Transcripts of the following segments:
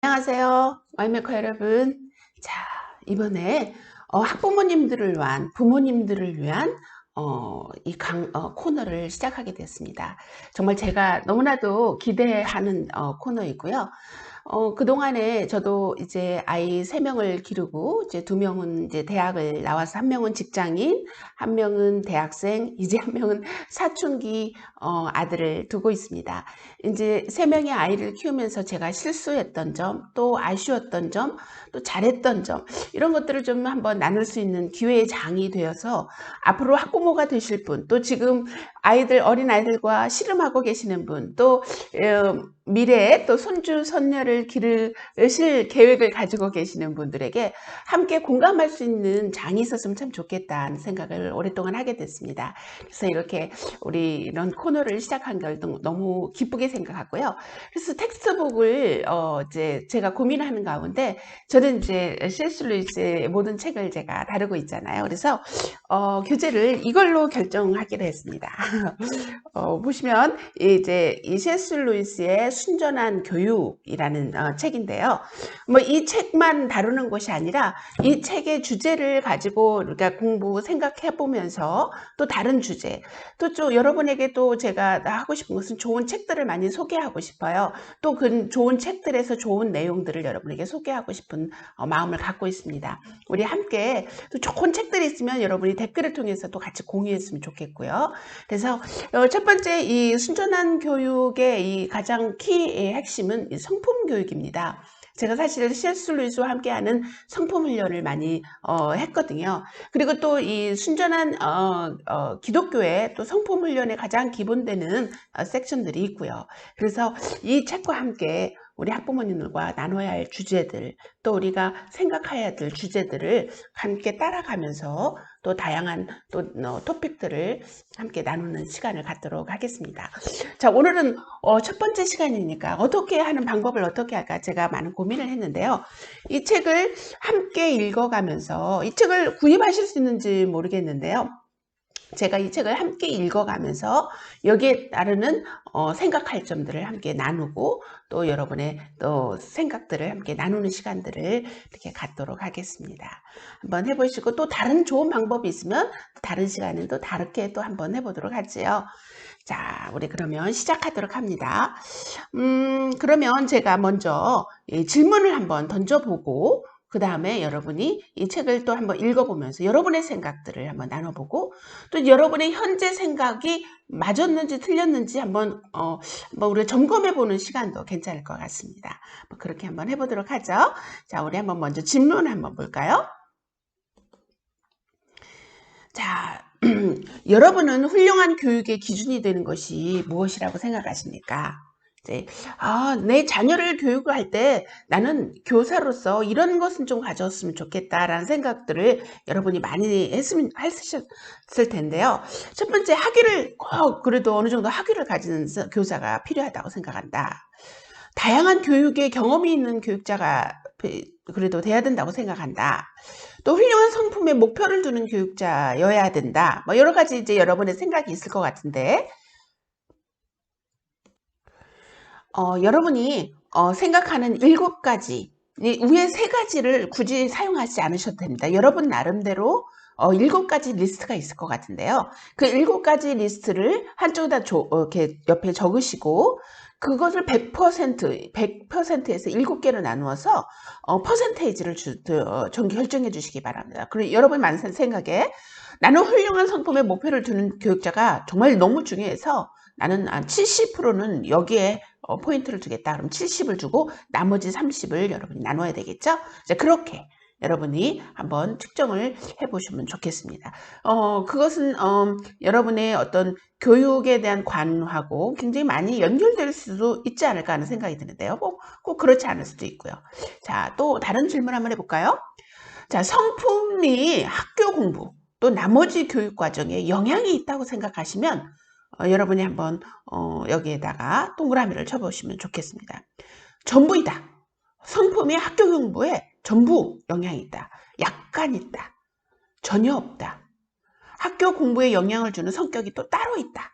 안녕하세요. 와인메커 여러분. 자, 이번에 학부모님들을 위한, 부모님들을 위한 코너를 시작하게 됐습니다. 정말 제가 너무나도 기대하는 코너이고요. 그동안에 저도 이제 아이 3명을 기르고, 이제 2명은 이제 대학을 나와서, 1명은 직장인, 1명은 대학생, 이제 1명은 사춘기 아들을 두고 있습니다. 이제 3명의 아이를 키우면서 제가 실수했던 점, 또 아쉬웠던 점, 또 잘했던 점, 이런 것들을 좀 한번 나눌 수 있는 기회의 장이 되어서 앞으로 학부모가 되실 분, 또 지금 어린 아이들과 씨름하고 계시는 분, 또 미래에 또 손주, 손녀를 기르실 계획을 가지고 계시는 분들에게 함께 공감할 수 있는 장이 있었으면 참 좋겠다는 생각을 오랫동안 하게 됐습니다. 그래서 이렇게 우리 이런 코너를 시작한 걸 너무 기쁘게 생각하고요. 그래서 텍스트북을 이제 제가 고민하는 가운데 저는 이제 C.S. 루이스의 모든 책을 제가 다루고 있잖아요. 그래서 교재를 이걸로 결정하기로 했습니다. 보시면 이제 이 C.S. 루이스의 순전한 교육이라는 책인데요. 뭐 이 책만 다루는 것이 아니라 이 책의 주제를 가지고 우리가 공부 생각해 보면서 또 다른 주제, 또 좀 여러분에게 또 제가 하고 싶은 것은 좋은 책들을 많이 소개하고 싶어요. 또 그 좋은 책들에서 좋은 내용들을 여러분에게 소개하고 싶은 마음을 갖고 있습니다. 우리 함께 또 좋은 책들이 있으면 여러분이 댓글을 통해서 또 같이 공유했으면 좋겠고요. 그래서 첫 번째 이 순전한 교육의 이 가장 키의 핵심은 이 성품 교육입니다. 제가 사실 C.S. 루이스와 함께하는 성품 훈련을 많이 했거든요. 그리고 또 이 순전한 기독교의 또 성품 훈련의 가장 기본되는 섹션들이 있고요. 그래서 이 책과 함께 우리 학부모님들과 나눠야 할 주제들, 또 우리가 생각해야 될 주제들을 함께 따라가면서 또 다양한 또 토픽들을 함께 나누는 시간을 갖도록 하겠습니다. 자, 오늘은 첫 번째 시간이니까 어떻게 하는 방법을 어떻게 할까 제가 많은 고민을 했는데요. 이 책을 함께 읽어가면서 이 책을 구입하실 수 있는지 모르겠는데요. 제가 이 책을 함께 읽어가면서 여기에 따르는 생각할 점들을 함께 나누고 또 여러분의 또 생각들을 함께 나누는 시간들을 이렇게 갖도록 하겠습니다. 한번 해보시고 또 다른 좋은 방법이 있으면 다른 시간에 또 다르게 또 한번 해보도록 하지요. 자, 우리 그러면 시작하도록 합니다. 그러면 제가 먼저 질문을 한번 던져보고 그 다음에 여러분이 이 책을 또 한번 읽어보면서 여러분의 생각들을 한번 나눠보고 또 여러분의 현재 생각이 맞았는지 틀렸는지 한번 우리가 점검해보는 시간도 괜찮을 것 같습니다. 그렇게 한번 해보도록 하죠. 자, 우리 한번 먼저 질문 한번 볼까요? 자, 여러분은 훌륭한 교육의 기준이 되는 것이 무엇이라고 생각하십니까? 이제, 내 자녀를 교육을 할 때 나는 교사로서 이런 것은 좀 가졌으면 좋겠다라는 생각들을 여러분이 많이 하셨을 텐데요. 첫 번째, 학위를 꼭 그래도 어느 정도 학위를 가지는 교사가 필요하다고 생각한다. 다양한 교육에 경험이 있는 교육자가 그래도 돼야 된다고 생각한다. 또 훌륭한 성품에 목표를 두는 교육자여야 된다. 뭐 여러 가지 이제 여러분의 생각이 있을 것 같은데, 여러분이 생각하는 7가지, 이 위에 3가지를 굳이 사용하지 않으셔도 됩니다. 여러분 나름대로 7가지 리스트가 있을 것 같은데요. 그 7가지 리스트를 한쪽에다 이렇게 옆에 적으시고 그것을 100%에서 7개로 나누어서 퍼센테이지를 결정해 주시기 바랍니다. 그리고 여러분 만든 생각에 나는 훌륭한 성품에 목표를 두는 교육자가 정말 너무 중요해서 나는 70%는 여기에 포인트를 두겠다. 그럼 70을 주고 나머지 30을 여러분이 나눠야 되겠죠? 그렇게 여러분이 한번 측정을 해보시면 좋겠습니다. 그것은 여러분의 어떤 교육에 대한 관하고 굉장히 많이 연결될 수도 있지 않을까 하는 생각이 드는데요. 꼭 그렇지 않을 수도 있고요. 자, 또 다른 질문 한번 해볼까요? 자, 성품이 학교 공부 또 나머지 교육 과정에 영향이 있다고 생각하시면 여러분이 한번 여기에다가 동그라미를 쳐보시면 좋겠습니다. 전부이다. 성품이 학교 공부에 전부 영향이 있다. 약간 있다. 전혀 없다. 학교 공부에 영향을 주는 성격이 또 따로 있다.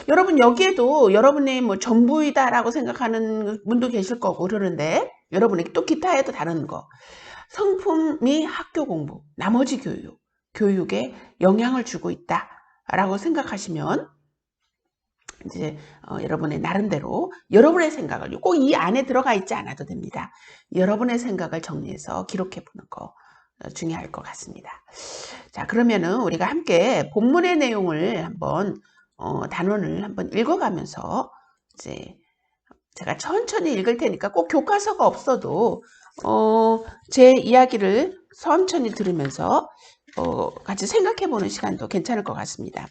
여러분 여기에도 여러분의 뭐 전부이다라고 생각하는 분도 계실 거고 그러는데 여러분에게 또 기타에도 다른 거. 성품이 학교 공부, 나머지 교육에 영향을 주고 있다라고 생각하시면 이제 여러분의 나름대로 여러분의 생각을 꼭 이 안에 들어가 있지 않아도 됩니다. 여러분의 생각을 정리해서 기록해 보는 거 중요할 것 같습니다. 자, 그러면은 우리가 함께 본문의 내용을 한번 단원을 한번 읽어가면서 이제 제가 천천히 읽을 테니까 꼭 교과서가 없어도 제 이야기를 천천히 들으면서 같이 생각해 보는 시간도 괜찮을 것 같습니다.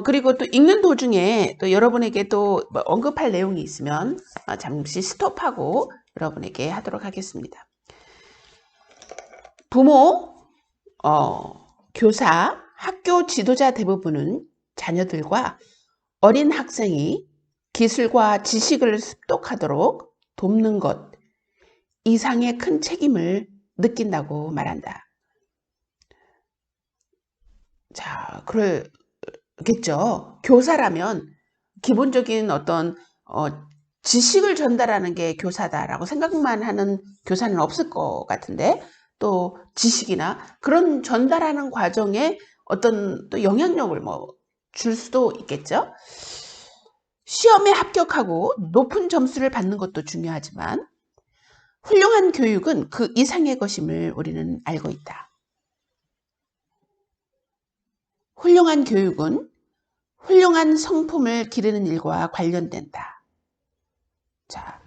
그리고 또 읽는 도중에 또 여러분에게 또 언급할 내용이 있으면 잠시 스톱하고 여러분에게 하도록 하겠습니다. 부모, 교사, 학교 지도자 대부분은 자녀들과 어린 학생이 기술과 지식을 습득하도록 돕는 것 이상의 큰 책임을 느낀다고 말한다. 자, 그러겠죠. 교사라면 기본적인 어떤 지식을 전달하는 게 교사다라고 생각만 하는 교사는 없을 것 같은데 또 지식이나 그런 전달하는 과정에 어떤 또 영향력을 줄 수도 있겠죠. 시험에 합격하고 높은 점수를 받는 것도 중요하지만 훌륭한 교육은 그 이상의 것임을 우리는 알고 있다. 훌륭한 교육은 훌륭한 성품을 기르는 일과 관련된다. 자,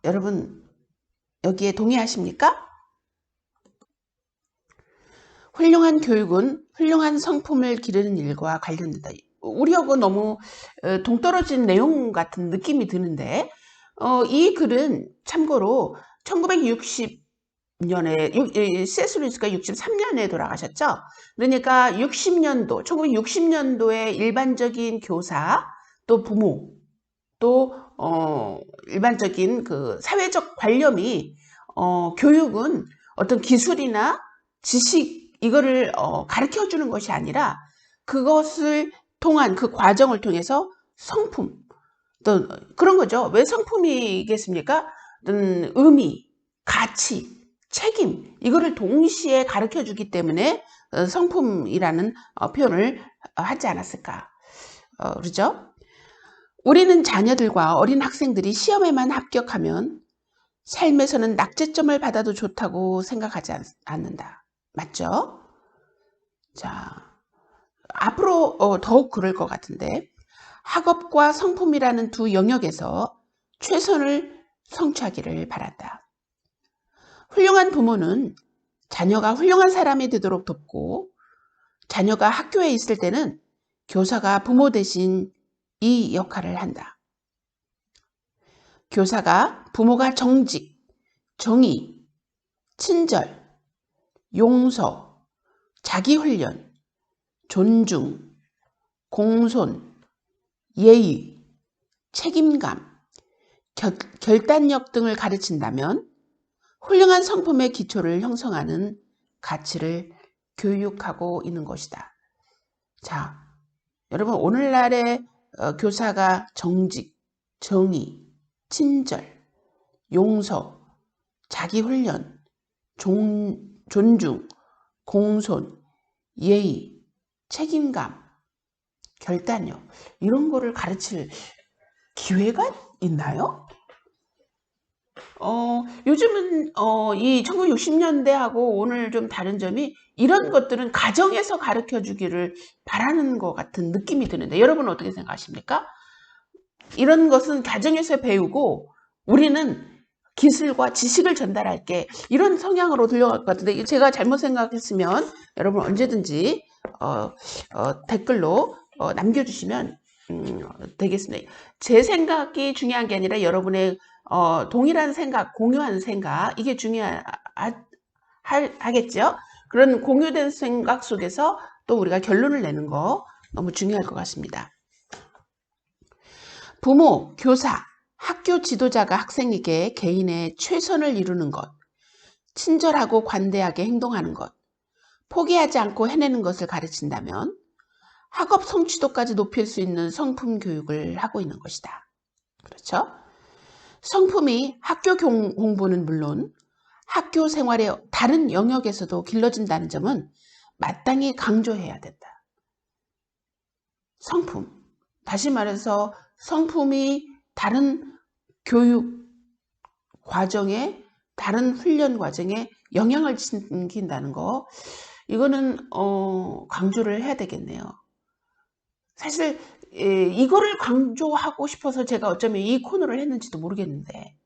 여러분 여기에 동의하십니까? 훌륭한 교육은 훌륭한 성품을 기르는 일과 관련된다. 우리하고 너무 동떨어진 내용 같은 느낌이 드는데 이 글은 참고로 1960년에 C.S. 루이스가 63년에 돌아가셨죠. 그러니까 60년도, 1960년도에 일반적인 교사, 또 부모, 또 일반적인 그 사회적 관념이 교육은 어떤 기술이나 지식 이거를 가르쳐 주는 것이 아니라 그것을 통한 그 과정을 통해서 성품 또 그런 거죠. 왜 성품이겠습니까? 어떤 의미, 가치, 책임 이거를 동시에 가르쳐 주기 때문에 성품이라는 표현을 하지 않았을까. 그렇죠? 우리는 자녀들과 어린 학생들이 시험에만 합격하면 삶에서는 낙제점을 받아도 좋다고 생각하지 않는다. 맞죠? 자, 앞으로 더욱 그럴 것 같은데 학업과 성품이라는 두 영역에서 최선을 성취하기를 바란다. 훌륭한 부모는 자녀가 훌륭한 사람이 되도록 돕고 자녀가 학교에 있을 때는 교사가 부모 대신 이 역할을 한다. 교사가 부모가 정직, 정의, 친절, 용서, 자기훈련, 존중, 공손, 예의, 책임감, 결단력 등을 가르친다면 훌륭한 성품의 기초를 형성하는 가치를 교육하고 있는 것이다. 자, 여러분 오늘날의 교사가 정직, 정의, 친절, 용서, 자기훈련, 존중, 공손, 예의, 책임감, 결단력 이런 거를 가르칠 기회가 있나요? 요즘은 이 1960년대하고 오늘 좀 다른 점이 이런 것들은 가정에서 가르쳐 주기를 바라는 것 같은 느낌이 드는데 여러분은 어떻게 생각하십니까? 이런 것은 가정에서 배우고 우리는 기술과 지식을 전달할게 이런 성향으로 들려갈 것 같은데 제가 잘못 생각했으면 여러분 언제든지 댓글로 남겨주시면 되겠습니다. 제 생각이 중요한 게 아니라 여러분의 동일한 생각, 공유하는 생각 이게 중요하겠죠. 그런 공유된 생각 속에서 또 우리가 결론을 내는 거 너무 중요할 것 같습니다. 부모, 교사, 학교 지도자가 학생에게 개인의 최선을 이루는 것, 친절하고 관대하게 행동하는 것, 포기하지 않고 해내는 것을 가르친다면 학업 성취도까지 높일 수 있는 성품 교육을 하고 있는 것이다. 그렇죠? 성품이 학교 공부는 물론 학교 생활의 다른 영역에서도 길러진다는 점은 마땅히 강조해야 된다. 성품. 다시 말해서 성품이 다른 교육 과정에, 다른 훈련 과정에 영향을 지킨다는 거, 이거는 강조를 해야 되겠네요. 사실 이거를 강조하고 싶어서 제가 어쩌면 이 코너를 했는지도 모르겠는데,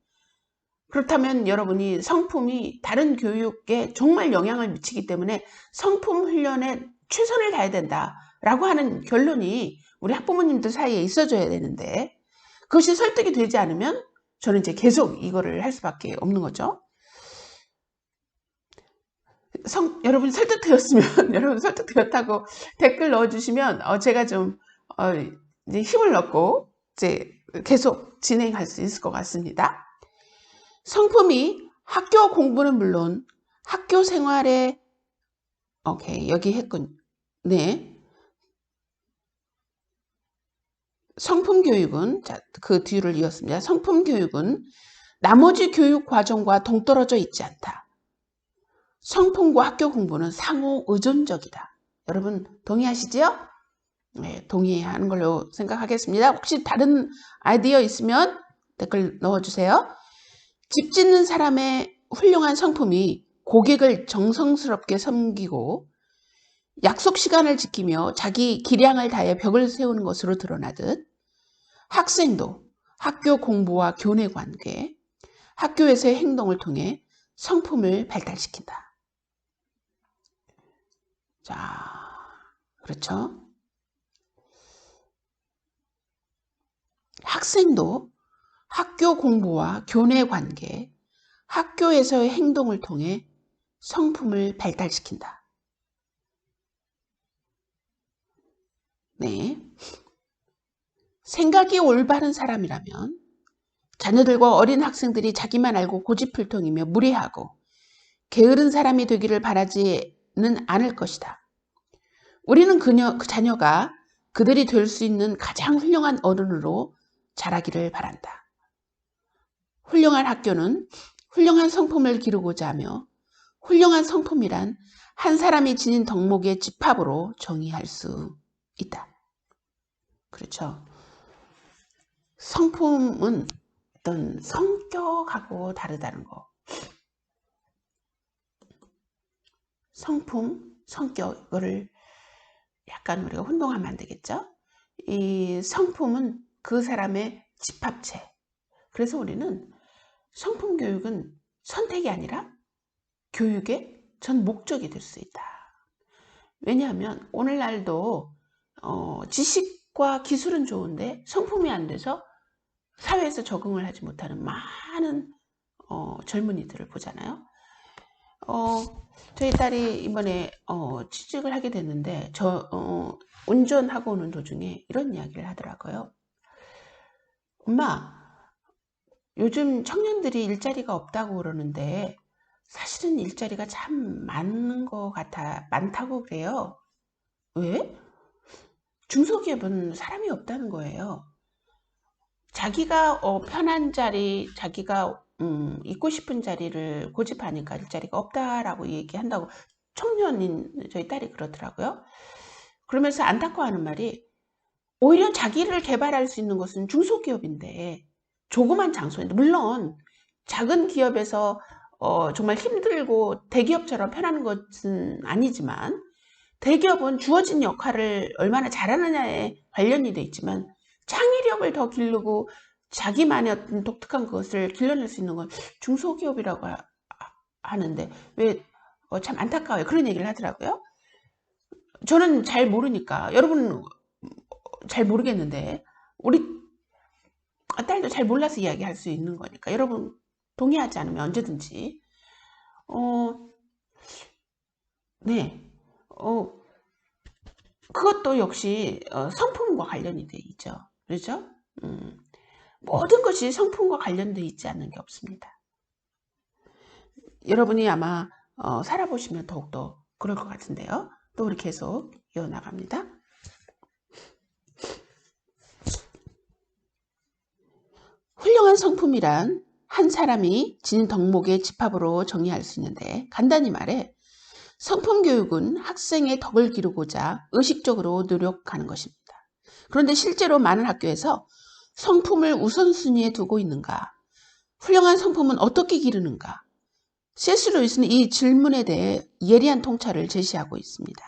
그렇다면 여러분이 성품이 다른 교육에 정말 영향을 미치기 때문에 성품 훈련에 최선을 다해야 된다라고 하는 결론이 우리 학부모님들 사이에 있어줘야 되는데, 그것이 설득이 되지 않으면 저는 이제 계속 이거를 할 수밖에 없는 거죠. 여러분 설득되었으면 여러분 설득되었다고 댓글 넣어주시면 제가 좀 이제 힘을 얻고 이제 계속 진행할 수 있을 것 같습니다. 성품이 학교 공부는 물론 학교 생활에 오케이 여기 했군. 네. 성품 교육은 자, 그 뒤를 이었습니다. 성품 교육은 나머지 교육 과정과 동떨어져 있지 않다. 성품과 학교 공부는 상호 의존적이다. 여러분 동의하시죠? 네, 동의하는 걸로 생각하겠습니다. 혹시 다른 아이디어 있으면 댓글 넣어주세요. 집 짓는 사람의 훌륭한 성품이 고객을 정성스럽게 섬기고 약속 시간을 지키며 자기 기량을 다해 벽을 세우는 것으로 드러나듯 학생도 학교 공부와 교내 관계, 학교에서의 행동을 통해 성품을 발달시킨다. 자, 그렇죠? 학생도 학교 공부와 교내 관계, 학교에서의 행동을 통해 성품을 발달시킨다. 네. 생각이 올바른 사람이라면 자녀들과 어린 학생들이 자기만 알고 고집불통이며 무례하고 게으른 사람이 되기를 바라지는 않을 것이다. 우리는 그 자녀가 그들이 될 수 있는 가장 훌륭한 어른으로 자라기를 바란다. 훌륭한 학교는 훌륭한 성품을 기르고자 하며 훌륭한 성품이란 한 사람이 지닌 덕목의 집합으로 정의할 수 있다. 그렇죠. 성품은 어떤 성격하고 다르다는 거. 성품, 성격, 이거를 약간 우리가 혼동하면 안 되겠죠? 이 성품은 그 사람의 집합체. 그래서 우리는 성품 교육은 선택이 아니라 교육의 전 목적이 될 수 있다. 왜냐하면 오늘날도 지식과 기술은 좋은데 성품이 안 돼서 사회에서 적응을 하지 못하는 많은 젊은이들을 보잖아요. 저희 딸이 이번에 취직을 하게 됐는데 운전하고 오는 도중에 이런 이야기를 하더라고요. 엄마, 요즘 청년들이 일자리가 없다고 그러는데 사실은 일자리가 참 많다고 그래요. 왜? 중소기업은 사람이 없다는 거예요. 자기가 편한 자리, 자기가 있고 싶은 자리를 고집하니까 일자리가 없다라고 얘기한다고 청년인 저희 딸이 그러더라고요. 그러면서 안타까워하는 말이 오히려 자기를 개발할 수 있는 것은 중소기업인데 조그만 장소인데 물론 작은 기업에서 정말 힘들고 대기업처럼 편한 것은 아니지만 대기업은 주어진 역할을 얼마나 잘하느냐에 관련이 돼 있지만 창의력을 더 기르고 자기만의 어떤 독특한 것을 길러낼 수 있는 건 중소기업이라고 하는데 왜 참 안타까워요. 그런 얘기를 하더라고요. 저는 잘 모르니까 여러분 잘 모르겠는데 우리 딸도 잘 몰라서 이야기할 수 있는 거니까 여러분 동의하지 않으면 언제든지 네 그것도 역시 성품과 관련이 돼 있죠. 그렇죠? 모든 것이 성품과 관련돼 있지 않는 게 없습니다. 여러분이 아마 살아보시면 더욱더 그럴 것 같은데요. 또 우리 계속 이어나갑니다. 훌륭한 성품이란 한 사람이 지닌 덕목의 집합으로 정의할 수 있는데, 간단히 말해 성품 교육은 학생의 덕을 기르고자 의식적으로 노력하는 것입니다. 그런데 실제로 많은 학교에서 성품을 우선순위에 두고 있는가? 훌륭한 성품은 어떻게 기르는가? C.S. 루이스는 이 질문에 대해 예리한 통찰을 제시하고 있습니다.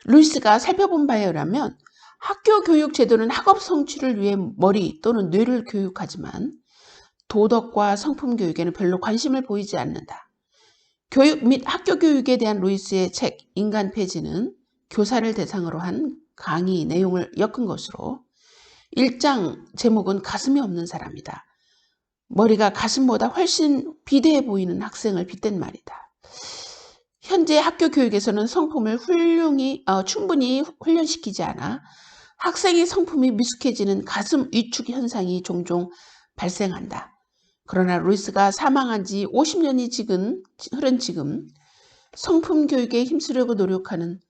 루이스가 살펴본 바에 의하면 학교 교육 제도는 학업 성취를 위해 머리 또는 뇌를 교육하지만 도덕과 성품 교육에는 별로 관심을 보이지 않는다. 교육 및 학교 교육에 대한 루이스의 책 인간 폐지는 교사를 대상으로 한 강의 내용을 엮은 것으로 1장 제목은 가슴이 없는 사람이다. 머리가 가슴보다 훨씬 비대해 보이는 학생을 빗댄 말이다. 현재 학교 교육에서는 성품을 충분히 훈련시키지 않아 학생의 성품이 미숙해지는 가슴 위축 현상이 종종 발생한다. 그러나 루이스가 사망한 지 50년이 흐른 지금 성품 교육에 힘쓰려고 노력하는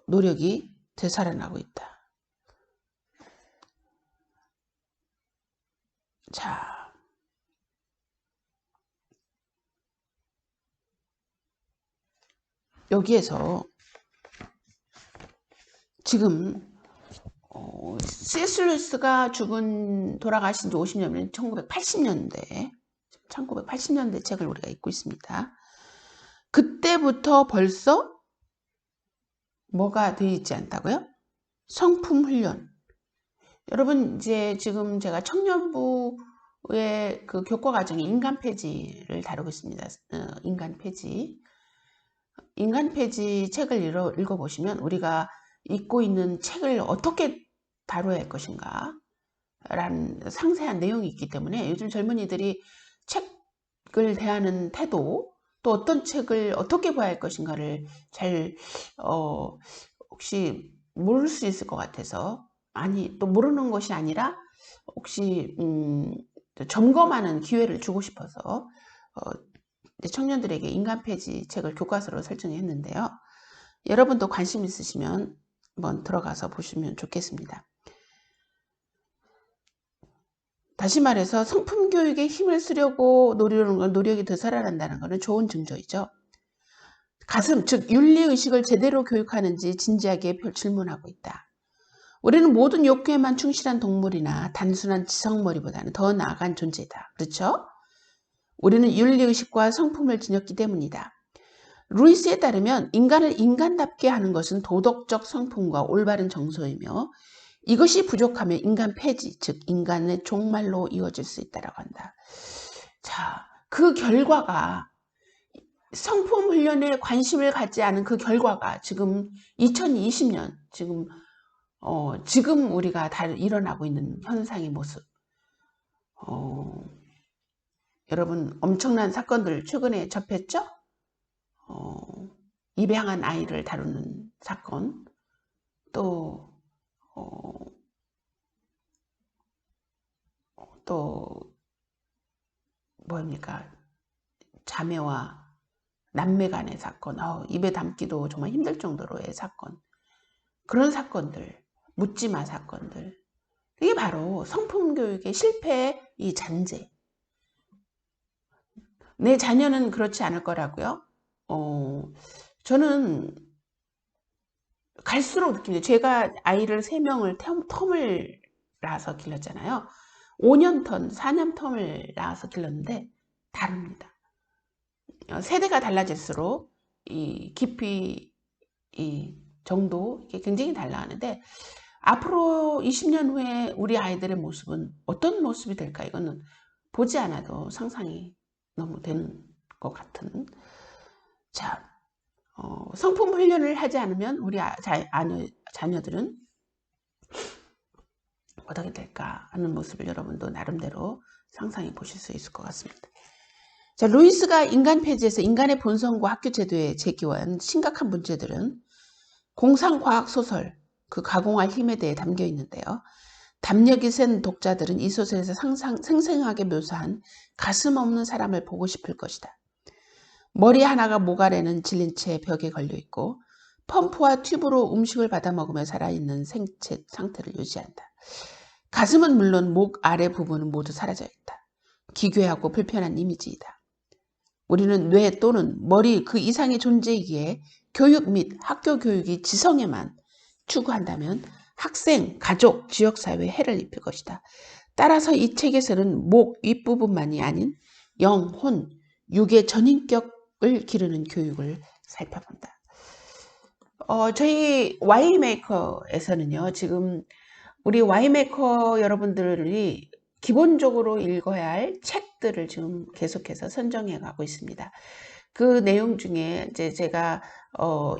노력이 되살아나고 있다. 자, 여기에서 지금 C.S. 루이스가 돌아가신 지 50년이면 1980년대 책을 우리가 읽고 있습니다. 그때부터 벌써 뭐가 되어 있지 않다고요? 성품 훈련. 여러분, 이제 지금 제가 청년부의 그 교과 과정이 인간 폐지를 다루고 있습니다. 인간 폐지 책을 읽어보시면 우리가 읽고 있는 책을 어떻게 다뤄야 할 것인가 라는 상세한 내용이 있기 때문에 요즘 젊은이들이 책을 대하는 태도, 또 어떤 책을 어떻게 봐야 할 것인가를 잘 혹시 모를 수 있을 것 같아서, 또 모르는 것이 아니라 혹시 점검하는 기회를 주고 싶어서 청년들에게 인간 폐지 책을 교과서로 설정했는데요. 여러분도 관심 있으시면 한번 들어가서 보시면 좋겠습니다. 다시 말해서 성품 교육에 힘을 쓰려고 노리는 건 노력이 되살아난다는 것은 좋은 징조이죠. 가슴, 즉 윤리의식을 제대로 교육하는지 진지하게 질문하고 있다. 우리는 모든 욕구에만 충실한 동물이나 단순한 지성머리보다는 더 나아간 존재다. 그렇죠? 우리는 윤리의식과 성품을 지녔기 때문이다. 루이스에 따르면 인간을 인간답게 하는 것은 도덕적 성품과 올바른 정서이며 이것이 부족하면 인간 폐지, 즉 인간의 종말로 이어질 수 있다고 한다. 자, 그 결과가 성품 훈련에 관심을 갖지 않은 그 결과가 지금 2020년 지금 우리가 다 일어나고 있는 현상의 모습. 여러분 엄청난 사건들 최근에 접했죠? 입양한 아이를 다루는 사건, 또 뭡니까? 자매와 남매 간의 사건, 입에 담기도 정말 힘들 정도로의 사건, 그런 사건들, 묻지마 사건들, 이게 바로 성품 교육의 실패의 이 잔재. 내 자녀는 그렇지 않을 거라고요? 저는 갈수록 느낍니다. 제가 아이를 3명을 텀을 낳아서 길렀잖아요. 5년 텀, 4년 텀을 낳아서 길렀는데 다릅니다. 세대가 달라질수록 이 깊이, 이 정도 이게 굉장히 달라하는데 앞으로 20년 후에 우리 아이들의 모습은 어떤 모습이 될까? 이거는 보지 않아도 상상이 너무 되는 것 같은. 자, 성품 훈련을 하지 않으면 우리 자녀들은 어떻게 될까 하는 모습을 여러분도 나름대로 상상해 보실 수 있을 것 같습니다. 자, 루이스가 인간 폐지에서 인간의 본성과 학교 제도에 제기한 심각한 문제들은 공상과학 소설 그 가공할 힘에 대해 담겨 있는데요. 담력이 센 독자들은 이 소설에서 생생하게 묘사한 가슴 없는 사람을 보고 싶을 것이다. 머리 하나가 목 아래는 질린 채 벽에 걸려 있고 펌프와 튜브로 음식을 받아 먹으며 살아있는 생체 상태를 유지한다. 가슴은 물론 목 아래 부분은 모두 사라져 있다. 기괴하고 불편한 이미지이다. 우리는 뇌 또는 머리 그 이상의 존재이기에 교육 및 학교 교육이 지성에만 추구한다면 학생, 가족, 지역사회에 해를 입힐 것이다. 따라서 이 책에서는 목 윗부분만이 아닌 영, 혼, 육의 전인격을 기르는 교육을 살펴본다. 저희 Y메이커에서는요, 지금 우리 Y메이커 여러분들이 기본적으로 읽어야 할 책들을 지금 계속해서 선정해 가고 있습니다. 그 내용 중에 이제 제가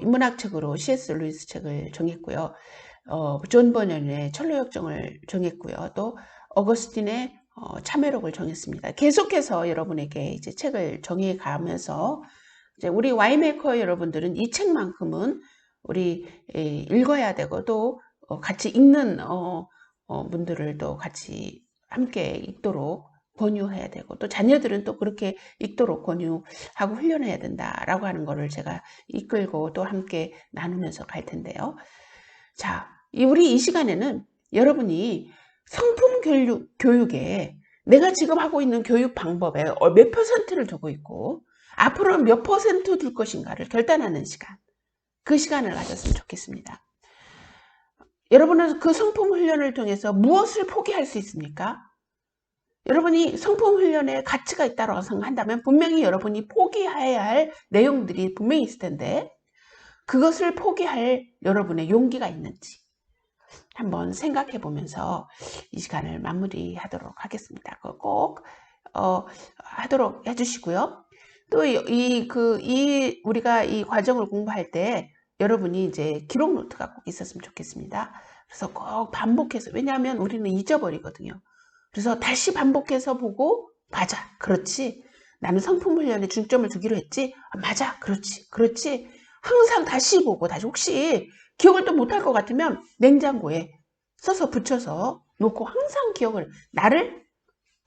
인문학 책으로 C.S. 루이스 책을 정했고요. 존 버년의 철로역정을 정했고요. 또 어거스틴의 참회록을 정했습니다. 계속해서 여러분에게 이제 책을 정해 가면서 이제 우리 Y메이커 여러분들은 이 책만큼은 우리 읽어야 되고 또 같이 읽는 분들을 또 같이 함께 읽도록 권유해야 되고 또 자녀들은 또 그렇게 읽도록 권유하고 훈련해야 된다라고 하는 거를 제가 이끌고 또 함께 나누면서 갈 텐데요. 자, 우리 이 시간에는 여러분이 성품 교육에 내가 지금 하고 있는 교육 방법에 몇 %를 두고 있고 앞으로는 몇 % 둘 것인가를 결단하는 시간, 그 시간을 가졌으면 좋겠습니다. 여러분은 그 성품 훈련을 통해서 무엇을 포기할 수 있습니까? 여러분이 성품 훈련에 가치가 있다고 생각한다면 분명히 여러분이 포기해야 할 내용들이 분명히 있을 텐데 그것을 포기할 여러분의 용기가 있는지 한번 생각해 보면서 이 시간을 마무리하도록 하겠습니다. 꼭 하도록 해주시고요. 또 우리가 이 과정을 공부할 때 여러분이 이제 기록 노트가 꼭 있었으면 좋겠습니다. 그래서 꼭 반복해서, 왜냐하면 우리는 잊어버리거든요. 그래서 다시 반복해서 보고, 맞아, 그렇지. 나는 성품 훈련에 중점을 두기로 했지. 맞아, 그렇지, 그렇지. 항상 다시 보고, 다시 혹시 기억을 또 못할 것 같으면 냉장고에 써서 붙여서 놓고 항상 기억을,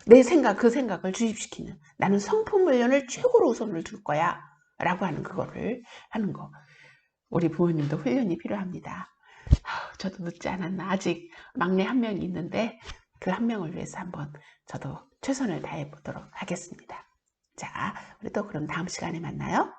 내 생각, 그 생각을 주입시키는, 나는 성품 훈련을 최고로 우선을 둘 거야 라고 하는 그거를 하는 거. 우리 부모님도 훈련이 필요합니다. 저도 늦지 않았나. 아직 막내 한 명이 있는데 그 한 명을 위해서 한번 저도 최선을 다해 보도록 하겠습니다. 자, 우리 또 그럼 다음 시간에 만나요.